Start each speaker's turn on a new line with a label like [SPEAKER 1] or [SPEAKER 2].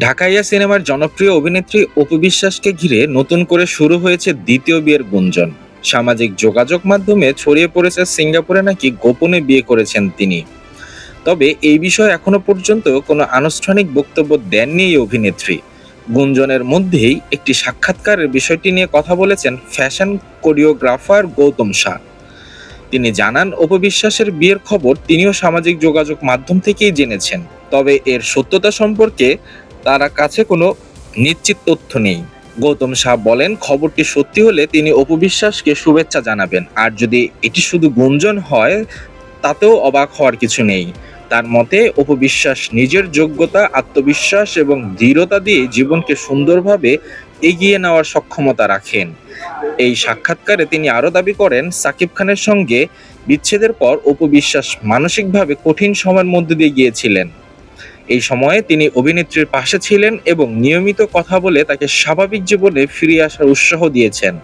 [SPEAKER 1] ঢাকাইয়া সিনেমার জনপ্রিয় অভিনেত্রী অপু বিশ্বাসকে ঘিরে নতুন করে শুরু হয়েছে দ্বিতীয় বিয়ের গুঞ্জন। সামাজিক যোগাযোগ মাধ্যমে ছড়িয়ে পড়েছে সিঙ্গাপুরে নাকি গোপনে বিয়ে করেছেন তিনি। তবে এই বিষয়ে এখনো পর্যন্ত কোনো আনুষ্ঠানিক বক্তব্য দেননি এই অভিনেত্রী। গুঞ্জনের মধ্যেই একটি সাক্ষাৎকারের বিষয়টি নিয়ে কথা বলেছেন ফ্যাশন কোরিওগ্রাফার গৌতম শাহ। তিনি জানান, অপু বিশ্বাসের বিয়ের খবর তিনিও সামাজিক যোগাযোগ মাধ্যম থেকেই জেনেছেন। তবে এর সত্যতা সম্পর্কে তার কাছে কোনো নিশ্চিত তথ্য নেই। গৌতম শাহ বলেন, খবরটি সত্যি হলে তিনি অপু বিশ্বাসকে শুভেচ্ছা জানাবেন, আর যদি এটি শুধু গুঞ্জন হয় তাতেও অবাক হওয়ার কিছু নেই। তার মতে, অপু বিশ্বাস নিজের যোগ্যতা, আত্মবিশ্বাস এবং দৃঢ়তা দিয়ে জীবনকে সুন্দরভাবে এগিয়ে নেওয়ার সক্ষমতা রাখেন। এই সাক্ষাৎকারে তিনি আরও দাবি করেন, সাকিব খানের সঙ্গে বিচ্ছেদের পর অপু বিশ্বাস মানসিকভাবে কঠিন সময়ের মধ্যে দিয়ে গিয়েছিলেন। এই সময়ে তিনি অভিনেত্রীর পাশে ছিলেন এবং নিয়মিত কথা বলে তাকে স্বাভাবিক জীবনে ফিরে আসার উৎসাহ দিয়েছেন।